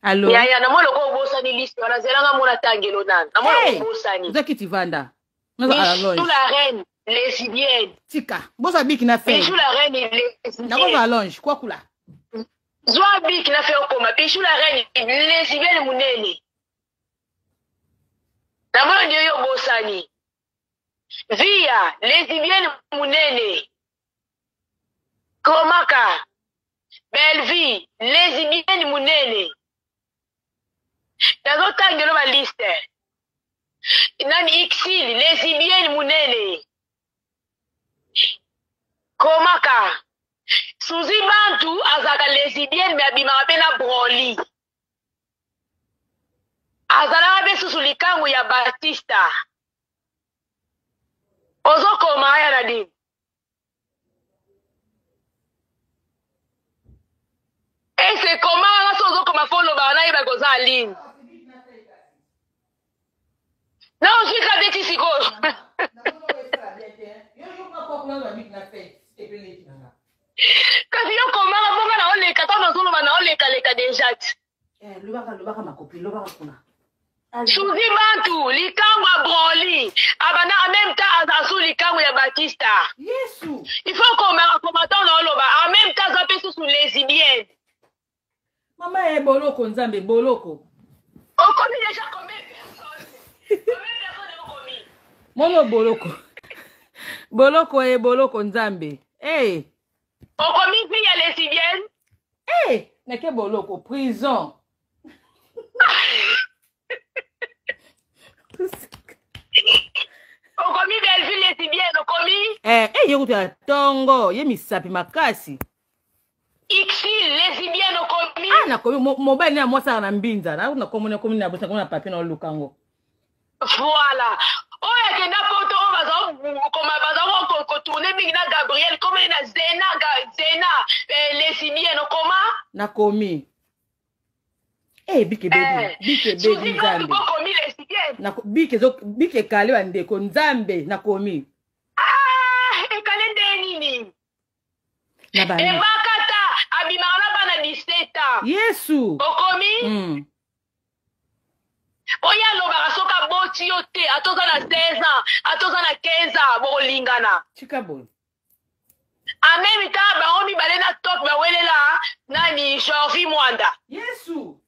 Allô? Yaya, na molo ko bosani liste wana zelanga mona tangelo nan. Na molo ko bosani. Vous qui vanda? Michou la reine lesbienne. Tika. Bosa biki na fait. Michou la reine lesbienne. Na ko allonge quoi kula? Zwa biki na fait okoma. Michou la reine lesbienne munene. Na molo ndio yo bosani. Via lesbienne munene. Komaka. Belle-vie lesbienne munene. Dans autant de la liste. Nani Ixil, lesbienne munene. Komaka. Suzy Bantu, azaka lesbienne, mais abimaka pena broli. Azala be susulikangu ya Batista. Ozo koma ya nadi. Et c'est comment on ozo koma folo ba na iba goza aline. Non, je suis cadé ici, go. Kasi yo komanga bonga na ole kata na zolo na ole kaleka deja. Lobaka ma copine, lobaka kuna. Suzy Bantu, likangwa broli. Abana en même temps azasu likangwa ya Batista. Yesu. Il faut komanga komata na oloba en même temps zape sous lesbienne. Mama e boloko nzambe boloko. Okomi déjà combien de personnes? Combien de personnes ont commis? Mono boloko. Boloko e boloko nzambe. Eh. Okomi fille ya lesbienne? Eh, neke boloko prison. Okomi belle fille lesbienne, okomi? Yekuta tongo, ye misapi makasi. Ixil lesbienne okomi? Na komi mobile na mwasa na mbinza. Na komi na bosa komi na papier na lukango. Voilà. Oya kenda poto o baza koma baza ko tourner mingi na Gabriel comme na Zena lesbienne okoma? Na komi. Bike baby, bike baby nzambe. Komi lesbienne. Na bike kale wa ndeko nzambe na komi. Ekale ndenini. Na bani. Ebakata abimala bana 17 ans. Yesu. Okomi? Oya loba soka boti yote atoza na 16 ans, atoza na 15 ans bolingana. Chikabo. En même temps ba omi balena top ba welela nani Jovi Mwanda. Yesu.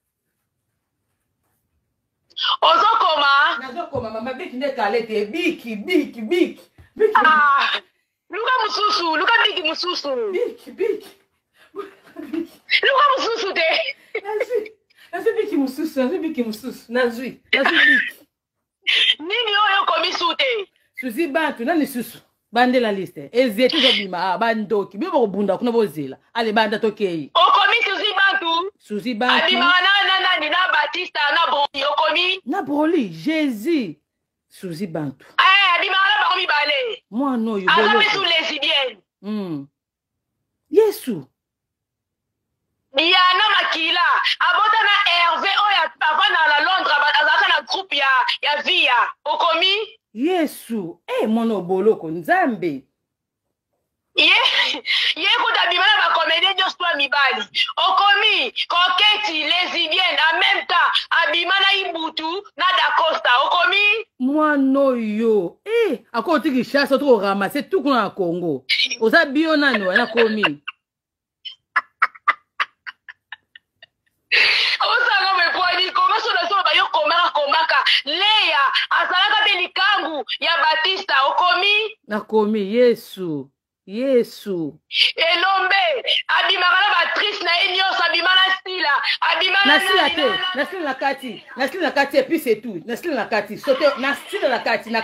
Ozokoma? Nazokoma mama biki nde kalete biki. Luka mususu, luka biki mususu. Biki. Luka mususu de. Nazui biki mususu. Nazui biki. Nini oyo komi sute? Suzy Bantu nani susu. Bande la liste. Ezete zobima bandoki. Bibo bunda kuna bozela. Ale banda tokei. Okomi Suzy Bantu? Suzy Bantu. Abima na Batista na broli okomi? Na broli Jésus. Suzy Bantu. Abima na bakomi bale. Moi no yo. Azame sous lesbienne. Yesu. Diana Makila, abota na Hervé oya avana na Londres azaka na groupe ya Via. Okomi? Yesu. Mono boloko nzambe. Ye kutabimana ba comédien de soi mibali. Okomi, koketi lesbienne en même temps abimana Ibutu na Da Costa. Okomi? Mwano yo. Akoti Kinshasa to ramasser tout kuna Congo. Oza bio nano na komi. Osanga mepwani koma so ba yo komaka Leya azalaka pe likangu ya Batista. Okomi? Na komi Yesu. Elombe abimaka na batrice na Enios abimana stila abimana na kati et puis c'est tout. Na stila na kati sote na stila na kati na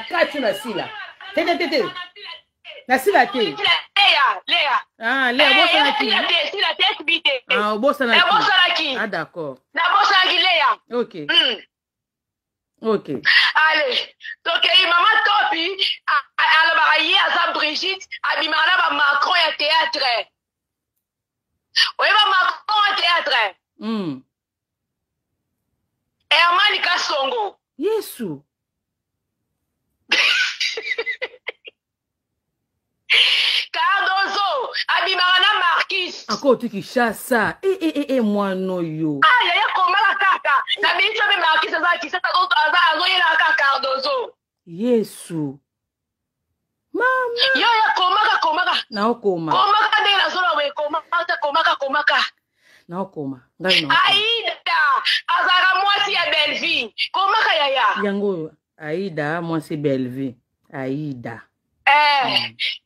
sila. Tete. Na sila te. Leya. Leya bosa na ki. Sila te bite. Bosa na ki. D'accord. Na bosa na ki Leya. OK. OK. Allez, donc maman Topi, alors hier à Brigitte, abimana ba Macron ya théâtre. Oui, ba Macron ya théâtre. Herman Kasongo. Yesu. Cardozo, abimana Marquis. Ako tu Kinshasa. Moi no yo. Yaya komala ka. Na biso be makisa za kisata azoyela ka Cardozo. Yesu. Mama. Yo ya komaka. Naokoma. Komaka de la zona we komaka. Naokoma. Ngai no. Aida azara mwasi ya Belleville. Komaka yaya. Yango Aida mwasi Belleville. Aida.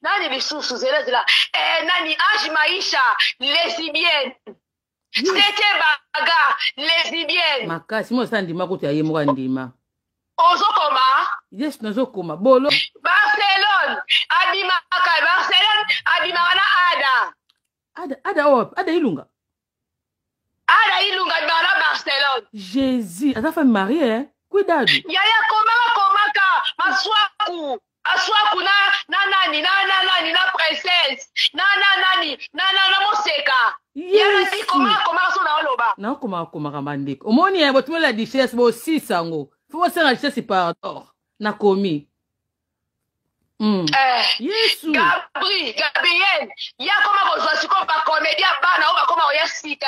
Nani lisusu zela. Nani Ange Maisha lesbienne. Tete Baga lesbienne. Makasi mo sandima ko ya yemo ndima. Ozokoma? Yes, nazokoma. Bolo. Barcelone. Barcelone. Adimana Ada Ilunga. Ada Ilunga adimana Barcelone. Jésus. Ata femme mariée, hein? Cuidado. Yaya komaka. Aswaku na princesse. Na moseka. Yaya di komaka so na oloba. Na komaka kamandiko. Omoni ya botumela la duchesse bo 6 ango. Faut faire la duchesse pardon. Na komi. Yesu. Gabriel. Ya koma kozwa siko ba comédien bana oba koma oyasika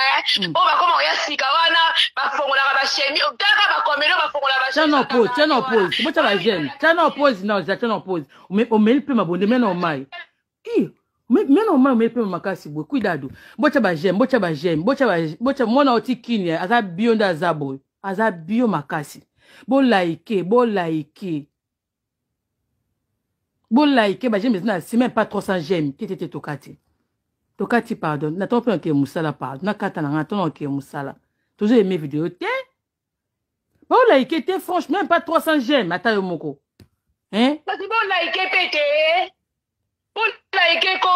oba koma oyasika wana bafongola ba shemi otaka ba comédien bafongola ba shemi. Tiens pause. Bocha ba jeune. Tiens pause non, tiens pause. O meli pe mabonde mena mai. Mena mai o meli pe makasi bo. Cuidado. Bocha ba jeune. Bocha mona otikini aza bionda azabo. Aza bio makasi. Bo like, bah j'aime maintenant, c'est même pas 300 j'aime, t'étais tokati, pardon, n'a pas pris un moussala, pardon, n'a qu'à t'en un moussala. Toujours aimé vidéo, bon like, t'es franchement, même pas 300 j'aime, attends au moko. Hein? C'est bon like, pété. Bon like, ko,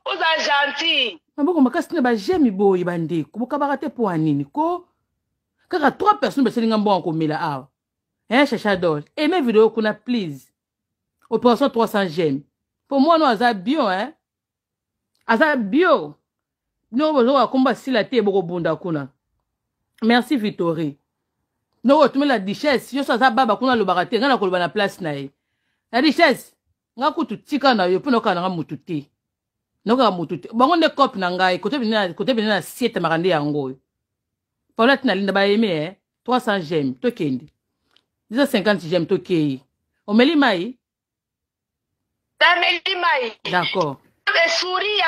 aux gentil. Mais bon, ma casse n'est j'aime, boy, bandé, comment cabarate pour un nini, ko? Car 3 personnes, bah c'est un bon comme là, ah. Hein, chachador, aimez vidéo qu'on a, please. Opération 300 j'aime. Pour moi, non, ça bio, hein. Ça bio. Nous, on va combattre si la thé est beaucoup bunda kuna. Merci, Vittori. Nous, tu me la duchesse. Je suis à baba kuna le baraté. On a kolba na place nae. La duchesse. Nga kutu tika na yo. Pour nous, on a mututi. Nous, on a mututi. Bon, on est cop nangai. Côté bien na siete marande yango. Paulette na linda ba aimé, hein. 300 j'aime. To kendi. 250 j'aime to kei. On me li mai. D'accord. Souria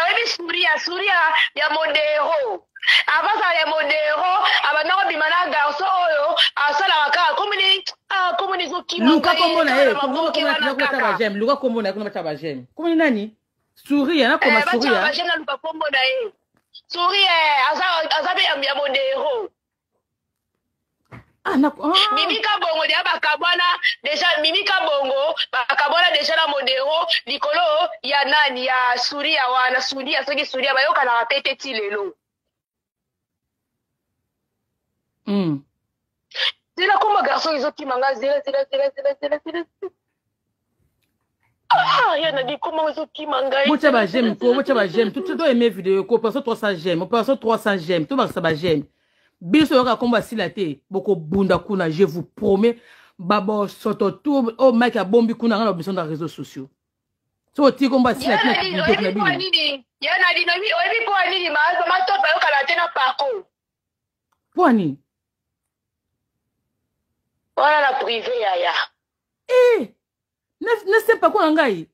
ya modero. Abasa ya modero, abana bimana garso oyo, asala waka komuni zoki Luka komona j'aime. Luka komona kuna chaba j'aime. Komuni nani? Souria na koma souria. Ba j'aime na luka komona Souria azabe ya modero. Mimika bongo dia bakabwana déjà la modero likolo ya nani ya Souria wana Souria soki Souria bayoka na rapete ti lelo. Zela kuma garçon izoki manga zela. Yana di comment izoki manga. Bocha ba j'aime tout doit aimer vidéo ko opération 300 j'aime, opération 300 j'aime, tout ba ça ba j'aime. Biso yoka komba silate boko bunda kuna, je vous promets babo soto tout oh mec a bombi kuna ngana besoin de réseaux sociaux. So ti komba silate na yana di no mi obi po ani ma to ba yoka la tena pako. Poani. Voilà la privée yaya. Ne sais pas quoi ngai.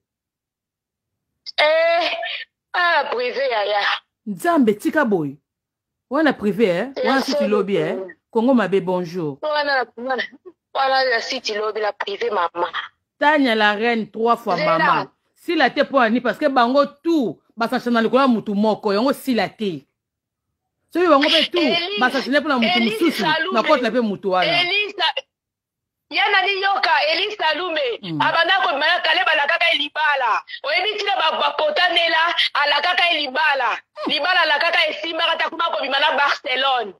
La privée yaya. Nzambe tika boy. On a privé, hein? On a city lobby, hein? Congo Mabé, bonjour. Voilà la city lobby, la privée, maman. Tania la reine 3 fois maman. Si la té pour Annie, parce que bango tout, basa chana le kola mutu moko, yongo si la té. So yo bango pe tout, basa chana pour la mutu mususu, na kote la pe mutu wala. Yana di yoka, Elise Salume, abanda ko mana kale bala kaka elibala. Oyebi tila ba potanela, ala kaka elibala. Libala la kaka esimba kata kuma ko bimana Barcelone.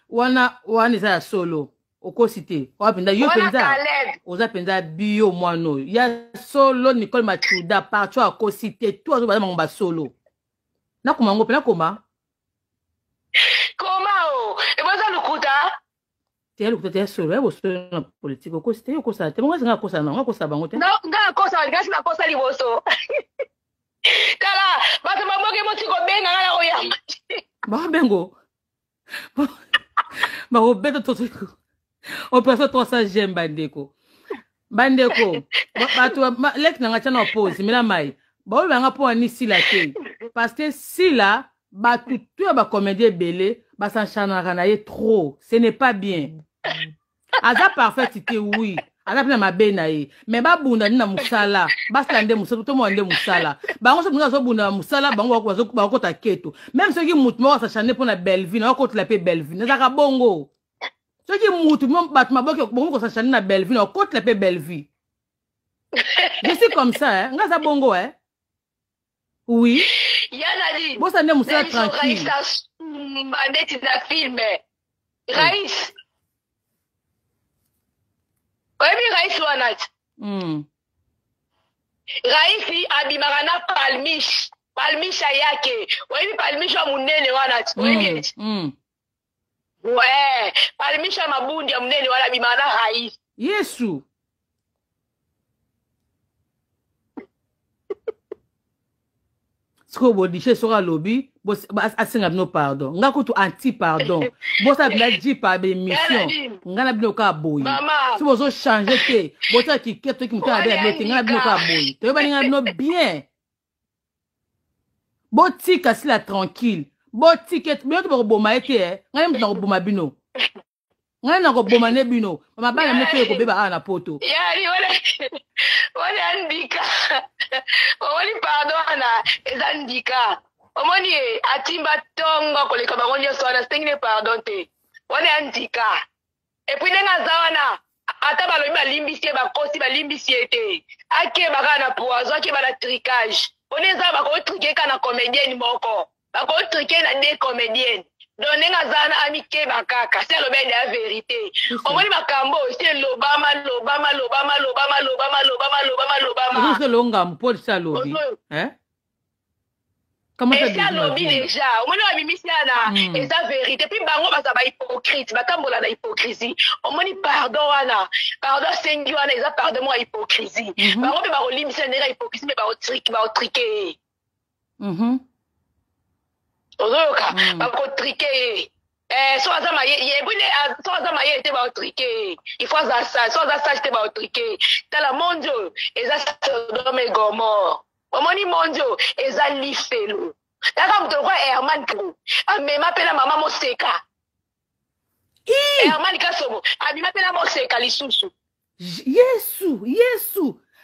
Wana za solo. Oko cité. Wapenda yo penza. Oza penza bio mwano. Ya solo Nicole Machuda partout à ko cité tout azo bana mba solo. Na kuma ngo pena koma. Koma o. E boza lukuta. Te lukuta te solo. E bo solo na politique oko cité oko sa. Te mo nga kosa na nga kosa bango te. No, nga kosa, nga na kosa liboso. Kala, batu maboke motiko benga ngala oyamba. Ba bengo. Ba obeto toto. Opération 300 j'aime bandeko. Bandeko. Bato lek nanga tchana opose mila mai. Ba oyo banga po ani sila te. Parce que sila bato tu ba comédie belé, ba s'enchanera na ye trop. Ce n'est pas bien. Aza parfait c'était oui. Aza pina mabe na ye. Mais ba bunda ni na musala. Ba stande musala to mo ande musala. Ba ngo so bunga so bunda musala bango ba ko ta keto. Même ceux qui mutu mo sa chaner pour na belle vie, na ko te la pe belle vie. Na ka bongo. Ceux qui mutu mo bat ma boke bongo ko sa chaner na belle vie, na ko te la pe belle vie. Je suis comme ça hein. Nga sa bongo hein. Oui. Yanali. Bon ça ne musala tranquille. Andeti na film. Raïs. Oyebi Raïs wanati. Raïs abimaka na palmiche. Palmiche yake. Oyebi palmiche wa munene wanati. Oyebi. Ouais. Palmiche wa mabundi ya munene wana abimaka na Raïs. Yesu. Siko bodiche sera lobby, asenga bino pardon. Nga kutu anti pardon. Bosa bila di par émission. Nga na bino ka boy. Si bozo changer te, bosa ki keto ki muta ba bloquer, nga na bino ka boy. Te ba nga bino bien. Botika si la tranquille. Botika bino to boma ete, nga mto boma bino. Nga na ko boma ne bino. Mama ba na mto ko beba na poto. Yari wala andika. Omoni pardon na ezandika. Omoni atimba tongo koleka bangonyo sona stengine pardon te. Wale andika. Et puis nenga zawana ata balobi balimbisie bakosi balimbisie te. Ake baka na poison ake bala tricage. Oneza bako triquer kana comédienne moko. Bako triquer na des comédiennes. Donc nenga zana amike bakaka, c'est le bien la vérité. Omoni bakambo c'est lobama. C'est longa pour ça lobby. Hein? Comment ça dit lobby déjà. Omoni abimisiana et sa vérité. Puis bango ba ba hypocrite, batambola na hypocrisie. Omoni pardon wana. Pardon sengi wana eza pardon moi hypocrisie. Bango be ba olimbisa na hypocrisie mais ba triquer. Ozoka ba ko triquer. Soit ça maye était ba triquer. Il faut ça soit ça était ba triquer. Dans la mondio eza Sodome et Gomorrhe. Omoni mondio eza lifelo. Taka mto kwa Herman Kru. Ame mapela mama Moseka. Herman Kasomo. Abi mapela Moseka lisusu. Yesu.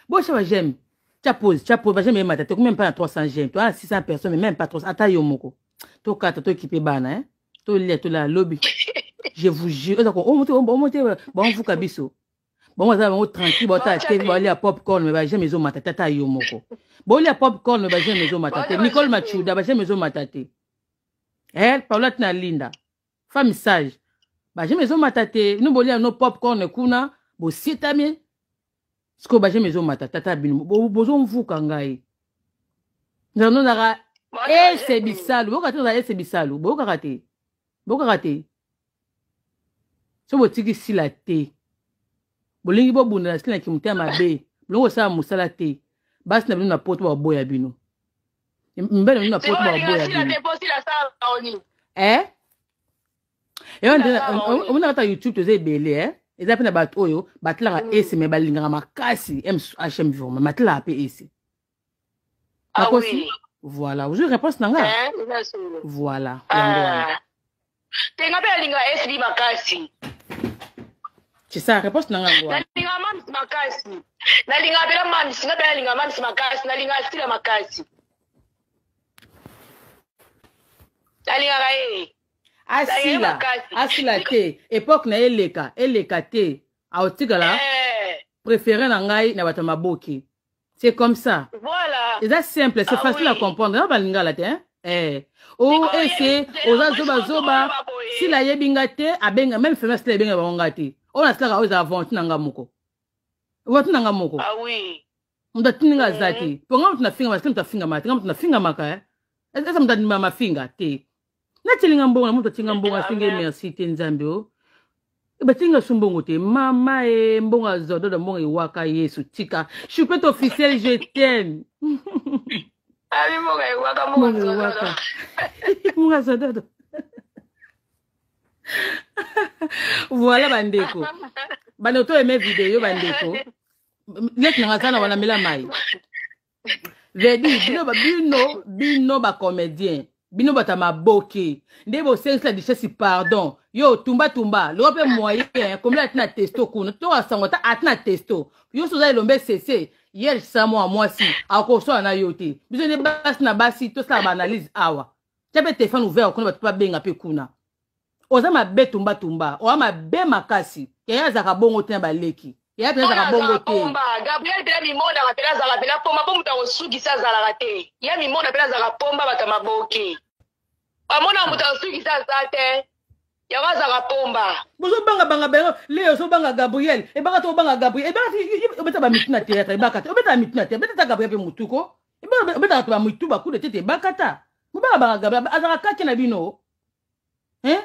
Bon ça j'aime. Tu pose, j'aime ma tête. Même pas 300 j'aime. Toi 600 personnes mais même pas 300. Ata yo moko. To kata to équipé bana hein. To la lobby. Je vous jure, on monte bon vous kabiso. Bon moi ça on tranquille, bon ta tête, bon aller à popcorn mais j'aime maison matata ta yo moko. Bon aller à popcorn mais j'aime maison matata. Nicole Machuda, j'aime maison matata. Elle Paulette na Linda. Femme sage. Ba j'aime maison matata. Nous bolia no popcorn kuna, bo sitami. Sko ba j'aime maison matata ta bino. Bozo vous kangai. Nous na c'est bisalu. Boka tu c'est bisalu. Boka raté. So botiki sila te. Bolingi bo bunda sila ki mutia mabe. Longo sa musala te. Basi na bino na poto ba boya bino. Mbele bino na poto ba boya bino. On a ta YouTube to ze belé Eza pe na bat oyo batla ese me balinga makasi HM vraiment matla pe ese. Ah oui. Voilà, vous avez réponse nanga. Voilà. Tenga pe linga SB makasi. C'est ça réponse nanga ngwa. Na linga mams makasi. Na linga pe la mams, na pe linga mams makasi, na linga stila makasi. Na linga kae. Asila te. Époque na eleka te. Aotigala. Préféré na ngai na bato maboki. C'est comme ça. Voilà. C'est simple, c'est facile à comprendre. On va l'ingala te, hein? Oh, c'est, oza zoba. Si la yebinga te, abenga, même femelle la yebinga banga te. On a cela aux avant nanga moko. Watu nanga moko. Ah oui. Mda tininga zati. Ponga mtu na finga, mtu na finga mati, mtu na finga maka, eh? Esa mtu na ma finga te. Na tilinga mbonga, mtu tinga mbonga finge merci te nzambe o. Batinga sumbongo te mama mbonga zodo mbonga iwaka Yesu tika chupette officiel je t'aime. Ami mbonga iwaka mbonga zodo. Voilà bandeko Banoto aimé vidéo bandeko. Lek na wana mela mai. Vedi bino ba comédien. Bino bata maboke. Ndebo sense la dichesse pardon. Yo tumba. L'Europe moyen comme là atina testo kuna. To asangota atina testo. Yo soza lombe cc. Hier samo moi si. Akoso na yote. Biso ne bas na basi to sa ba analyse awa. Jabe téléphone ouvert kuna batu pa benga pe kuna. Oza mabe tumba. Oza mabe makasi. Yaya zaka bongo te na baleki. Yaya pena zaka bongo te. Gabriel pena mimonda kapela zaka pena pomba po muta osuki sa zala te. Ya mimonda pena zaka pomba bata maboke. Amona muta osuki sa te. Yawa zaka pomba. Bozo banga bengo. Leo so banga Gabriel. E banga to banga Gabriel. E banga obeta ba mituna théâtre. E banga obeta mituna théâtre. Obeta Gabriel pe mutuko. E banga obeta to ba mutuba ku de tete bakata. Mu banga Gabriel azaka kake na bino. Hein?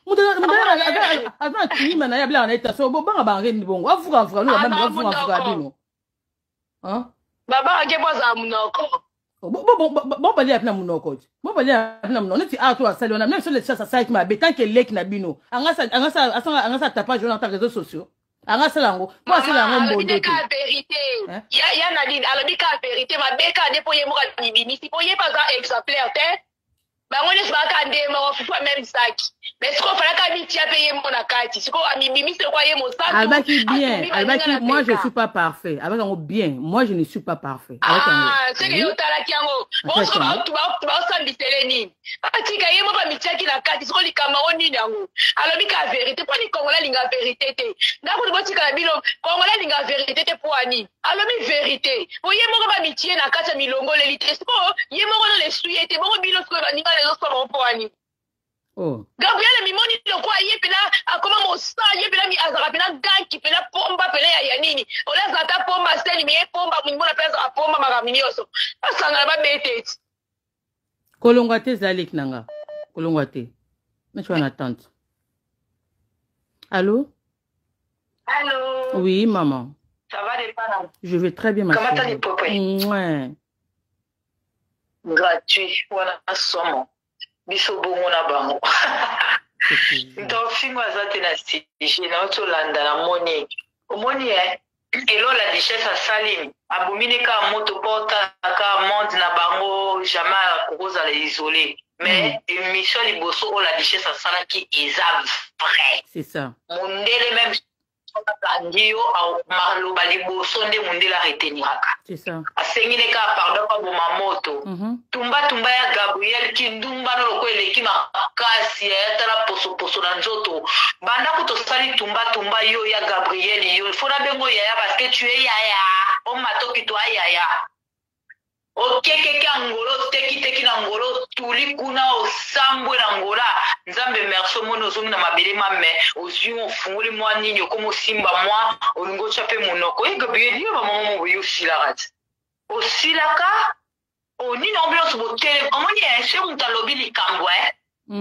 Azana kimi na ya bla na eta so banga ngi bongo afuka no ba afuka bino. Hein? Baba ake boza munoko. Bon bali apna munoko. Bon bali apna munoko. Neti ato asali on a même sur les chats site ma be tant que lek na bino. Angasa tapage on ta réseaux sociaux. Angasa lango. Moi c'est la ngombo de. Ka vérité. Ya na dit alobi ka vérité ma beka depoye mo ka bibini si poye pas exemplaire te. Ba ngone sibaka ndema wafufa même sac. Mais ce qu'on fallait qu'à miti a payé mon akati. Ce qu'on a mis c'est quoi mon sac. Albaki bien. Albaki moi je suis pas parfait. Avec un bien. Moi je ne suis pas parfait. C'est que yo tala kiango. Bon ce qu'on tu vas s'ambitele ni. Ati ka yemo ba miti ki na kati. Ce qu'on li kamaro ni nango. Alors mi ka vérité pour les Congolais linga vérité te. Na ko boti ka bilo Congolais linga vérité te pour ani. Alors mi vérité. Pour yemo ba miti na kati milongo le lité. Ce qu'on yemo no le suyete. Bon bilo ce qu'on va ninga les autres pour ani. Oh. Gabriel mimoni le quoi yepela akoma mosa yepela mi azara pela ganki pela pomba pela ya nini ola zata pomba seni mi pomba mimona pesa pomba magaminioso asanga ba bete kolongwa te zalik nanga kolongwa te mais tu en attente. Allô? Allô? Oui maman. Ça va les parents? Je vais très bien ma chérie. Comment t'as dit papa? Ouais. Gratuit voilà somo. Biso bongo na bango. Donc fingo azate na stage na otolanda na moni. Omoni elo la richesse a salim. Abomine ka moto porta ka monde na bango jamais kokoza les isolé. Mais émission liboso o la richesse a sala qui est vrai. C'est ça. Mondele même Ndio au maloba liboso nde mundela reteniraka. C'est ça. Asengine ka pardon pa bomamoto. Tumba ya Gabriel kindumba no ko eleki makasi ya tala poso na nzoto. Banda kutosali tumba yo ya Gabriel yo. Fona bengo ya parce que tu es yaya. O matoki to yaya. Okeke angolo teki na ngolo tuli kuna osambwe na ngola nzambe merci mono zomi na mabele mame ozion funguli mwa nini okomo simba mwa olingo chape monoko e Gabriel yo maman mo yo silakat osilaka oni na ambiance botele amoni ese mutalobi likambo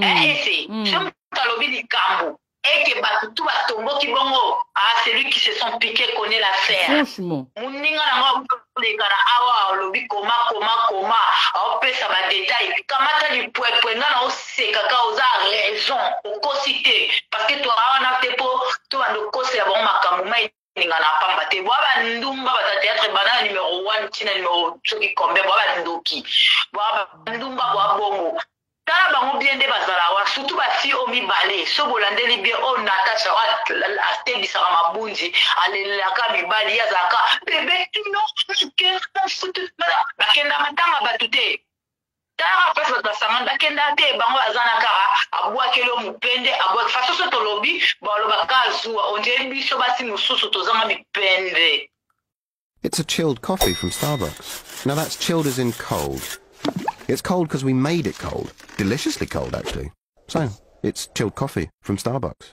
ese se mutalobi likambo et que Batutu a tombé qui bongo celui qui se sont piqués connaît l'affaire. Franchement. Muninga na ngwa les kana awa lobi koma au pesa ba détail kamata li pwe nga na oseka ka oza raison okosité parce que toi on a te po to ando kose ya bon makambo mai ninga na pamba te bwa ndumba ba théâtre bana numéro 1 tina numéro soki kombe bwa ndoki bwa ndumba bwa bongo. Tala bango bien de bazalawa surtout ba fi o mi balé so bolandeli bien o Natasha wa tebi sa mabunzi alela ka mi bali ya zaka bébé no que ça fout bakenda matanga batute tala pesa da samanda bakenda te bango azana ka abwa kelo mupende abwa faso so tolobi balo bakazu onje biso basi mususu tozanga mipende. It's a chilled coffee from Starbucks. Now that's chilled as in cold. It's cold because we made it cold. Deliciously cold, actually. So, it's chilled coffee from Starbucks.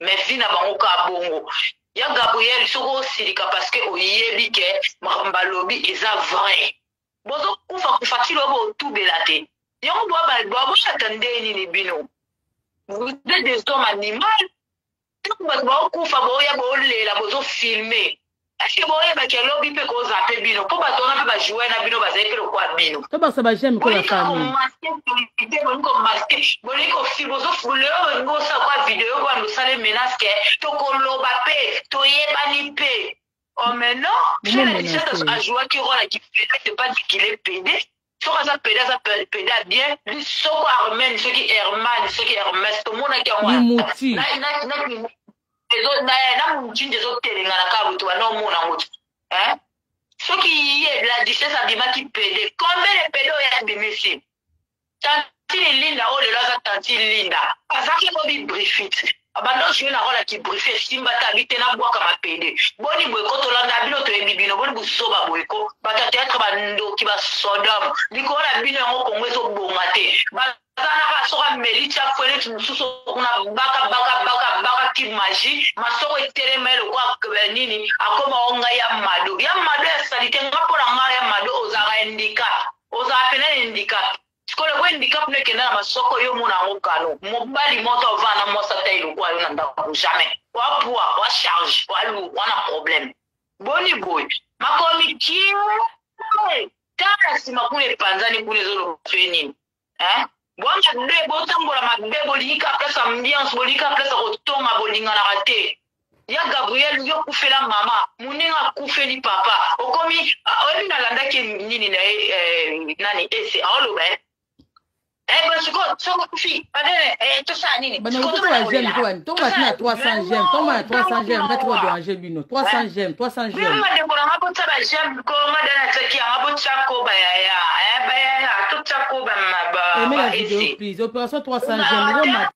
Mais vina bango ka bongo. Ya Gabriel soko silika parce que oyebi ke mbalobi eza vrai. Bozo kufa tilo bo tubelate. Yango bo chatande ni bino. Vous êtes des hommes animaux. Tout le monde va filmer. Est-ce que vous avez que lobby peut causer un peu bino? Pourquoi on a pas jouer na bino basé que le quoi bino? Toi parce que bah j'aime quoi la famille. Comme masqué, boniko philosophe le ngo sa quoi vidéo quoi nous sale menace que to koloba pe to yebani pe. Oh mais non, c'est la différence à jouer qui rôle qui fait pas dire qu'il est pédé. Sur ça pédé bien, lui soko armène ceux qui Herman, ceux qui Hermès tout le monde qui en Mouti. les autres na mouti des autres télé na kabu to na mo na mouti. Hein? Ceux qui est la différence à bima qui pédé. Combien de pédés il y a bimisi? Tantine linda oh le là tantine linda. Azaki ko bi briefit. Abandon je na rola qui briefé simba tabite na bois comme pédé. Boni boyko to landa bino to ebibino boni busoba boyko. Bata théâtre bando qui ba Sodome. Liko na bino ngo kongwe so bongate. Bazana soka melicha fwele tumususo kuna baka ki magie. Masoko etelemelo kwa nini akoma onga ya mado. Ya mado ya salite ngapo na nga ya mado ozara handicap. Ozara pena handicap. Skole kwa handicap ne kena masoko yo muna ngokano. Mobali moto vana mosa tailo kwa yo nanda jamais. Wa poids, wa charge, wa lourd, wana problème. Boni boy. Makomi ki kana sima kule panzani kule zolo feni. Hein? Bonja de botambola mabebo lika place ambiance bolika place otonga bolinga na raté. Ya Gabriel yo kufela mama, muninga kufeli papa. Okomi obi na landa ke nini na nani ese alo ben. Ben soko kufi, padere tout ça nini. Ben on va j'aime toi. Toi maintenant 300 j'aime. Toi 300 j'aime, pas trop de Angelino. 300 j'aime, 300 j'aime. Moi de bona ngabotsa ba j'aime ko madana tsaki ngabotsa ko ba ya. Ba ya tout ça ko ba ma ba. Aimez la vidéo please. Opération 300 j'aime.